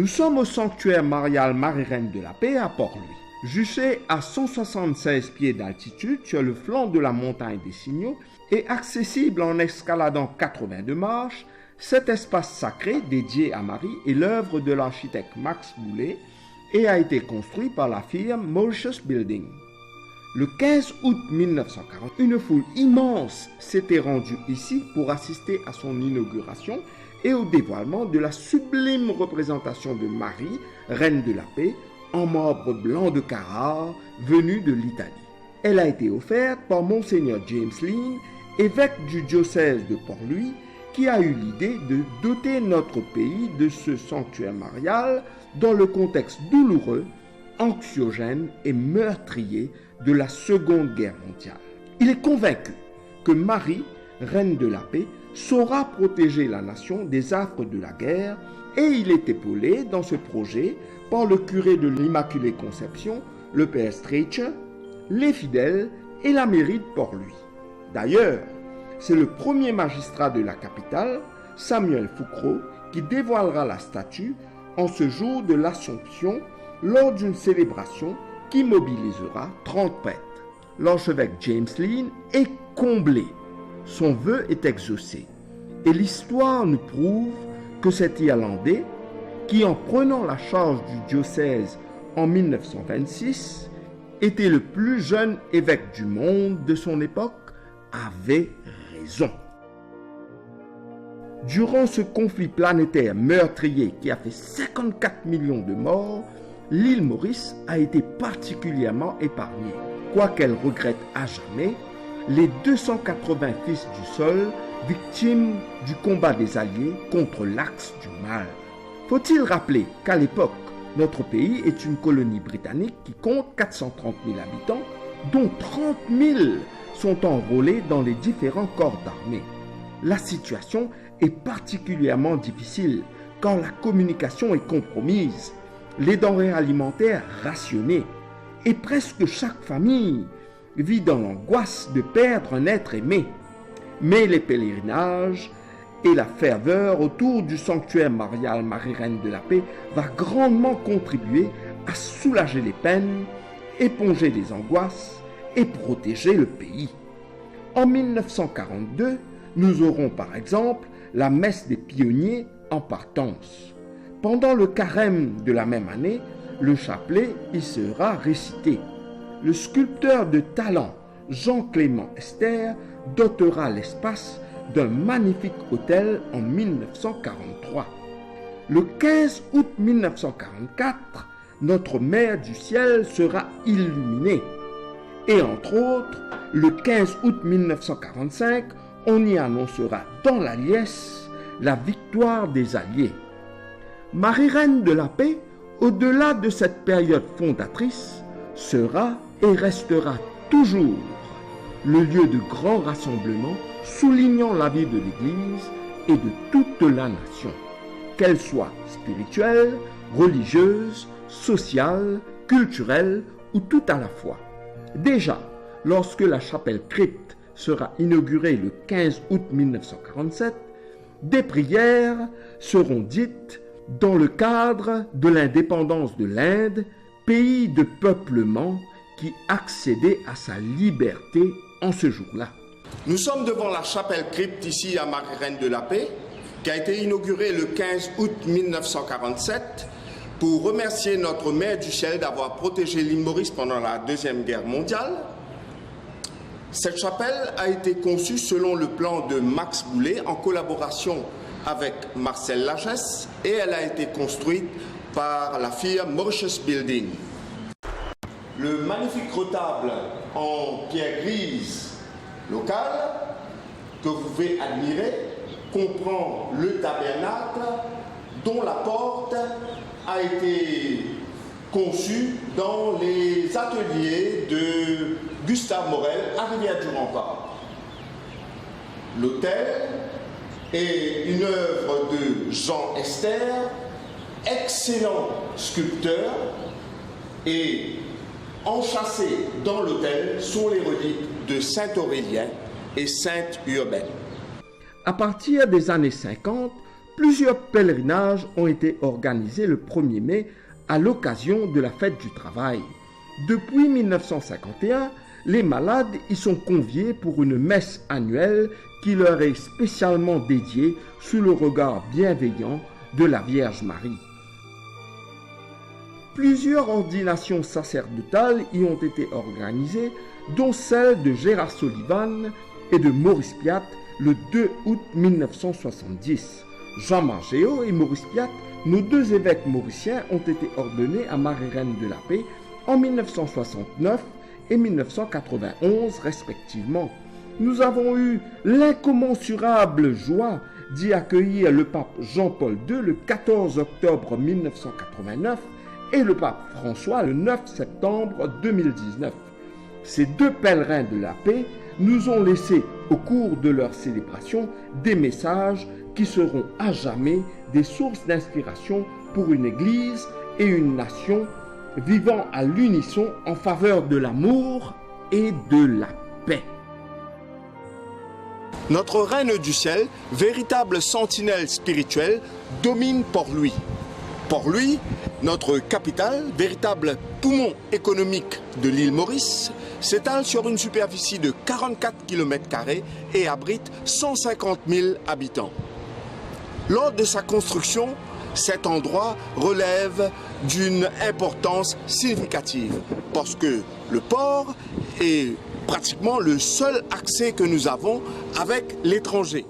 Nous sommes au sanctuaire marial Marie-Reine de la Paix à Port-Louis. Juché à 176 pieds d'altitude sur le flanc de la montagne des Signaux et accessible en escaladant 82 marches, cet espace sacré dédié à Marie est l'œuvre de l'architecte Max Boulet et a été construit par la firme Mauritius Building. Le 15 août 1940, une foule immense s'était rendue ici pour assister à son inauguration et au dévoilement de la sublime représentation de Marie, Reine de la Paix, en marbre blanc de Carrare, venue de l'Italie. Elle a été offerte par Monseigneur James Lean, évêque du diocèse de Port-Louis, qui a eu l'idée de doter notre pays de ce sanctuaire marial dans le contexte douloureux, anxiogène et meurtrier de la Seconde Guerre mondiale. Il est convaincu que Marie, Reine de la Paix, saura protéger la nation des affres de la guerre et il est épaulé dans ce projet par le curé de l'Immaculée Conception, le père Streicher, les fidèles et la mairie de Port-Louis. D'ailleurs, c'est le premier magistrat de la capitale, Samuel Foucreau, qui dévoilera la statue en ce jour de l'Assomption lors d'une célébration qui mobilisera 30 prêtres. L'archevêque James Lean est comblé. Son vœu est exaucé. Et l'histoire nous prouve que cet Irlandais, qui en prenant la charge du diocèse en 1926, était le plus jeune évêque du monde de son époque, avait raison. Durant ce conflit planétaire meurtrier qui a fait 54 millions de morts, l'île Maurice a été particulièrement épargnée. Quoiqu'elle regrette à jamais les 280 fils du sol victimes du combat des Alliés contre l'axe du mal. Faut-il rappeler qu'à l'époque, notre pays est une colonie britannique qui compte 430 000 habitants, dont 30 000 sont enrôlés dans les différents corps d'armée. La situation est particulièrement difficile quand la communication est compromise, les denrées alimentaires rationnées, et presque chaque famille vit dans l'angoisse de perdre un être aimé. Mais les pèlerinages et la ferveur autour du sanctuaire marial Marie-Reine de la Paix va grandement contribuer à soulager les peines, éponger les angoisses et protéger le pays. En 1942, nous aurons par exemple la messe des pionniers en partance. Pendant le carême de la même année, le chapelet y sera récité. Le sculpteur de talent Jean-Clément Esther dotera l'espace d'un magnifique hôtel en 1943. Le 15 août 1944, notre Mère du Ciel sera illuminée. Et entre autres, le 15 août 1945, on y annoncera dans la liesse la victoire des Alliés. Marie-Reine de la Paix, au-delà de cette période fondatrice, sera et restera toujours le lieu de grand rassemblement soulignant la vie de l'Église et de toute la nation, qu'elle soit spirituelle, religieuse, sociale, culturelle ou tout à la fois. Déjà, lorsque la chapelle crypte sera inaugurée le 15 août 1947, des prières seront dites dans le cadre de l'indépendance de l'Inde, pays de peuplement qui accédait à sa liberté en ce jour-là. Nous sommes devant la chapelle crypte ici à Marie-Reine de la Paix, qui a été inaugurée le 15 août 1947 pour remercier notre Mère du Ciel d'avoir protégé l'île Maurice pendant la Deuxième Guerre mondiale. Cette chapelle a été conçue selon le plan de Max Boulet en collaboration avec Marcel Lagesse et elle a été construite par la firme Mauritius Building. Le magnifique retable en pierre grise locale que vous pouvez admirer comprend le tabernacle dont la porte a été conçue dans les ateliers de Gustave Morel à Rivière-du-Rempart. L'autel est une œuvre de Jean Esther, excellent sculpteur, et enchâssés dans l'autel sont les reliques de Saint Aurélien et Sainte Urbaine. À partir des années 50, Plusieurs pèlerinages ont été organisés le 1er mai à l'occasion de la fête du travail. Depuis 1951, les malades y sont conviés pour une messe annuelle qui leur est spécialement dédiée sous le regard bienveillant de la Vierge Marie. Plusieurs ordinations sacerdotales y ont été organisées, dont celle de Gérard Sullivan et de Maurice Piat le 2 août 1970. Jean Margéot et Maurice Piat, nos deux évêques mauriciens, ont été ordonnés à Marie-Reine de la Paix en 1969 et 1991 respectivement. Nous avons eu l'incommensurable joie d'y accueillir le pape Jean-Paul II le 14 octobre 1989 et le pape François le 9 septembre 2019. Ces deux pèlerins de la paix nous ont laissé au cours de leur célébration des messages qui seront à jamais des sources d'inspiration pour une Église et une nation vivant à l'unisson en faveur de l'amour et de la paix. Notre Reine du Ciel, véritable sentinelle spirituelle, domine Port-Louis. Port-Louis, notre capitale, véritable poumon économique de l'île Maurice, s'étale sur une superficie de 44 km² et abrite 150 000 habitants. Lors de sa construction, cet endroit relève d'une importance significative parce que le port est pratiquement le seul accès que nous avons avec l'étranger.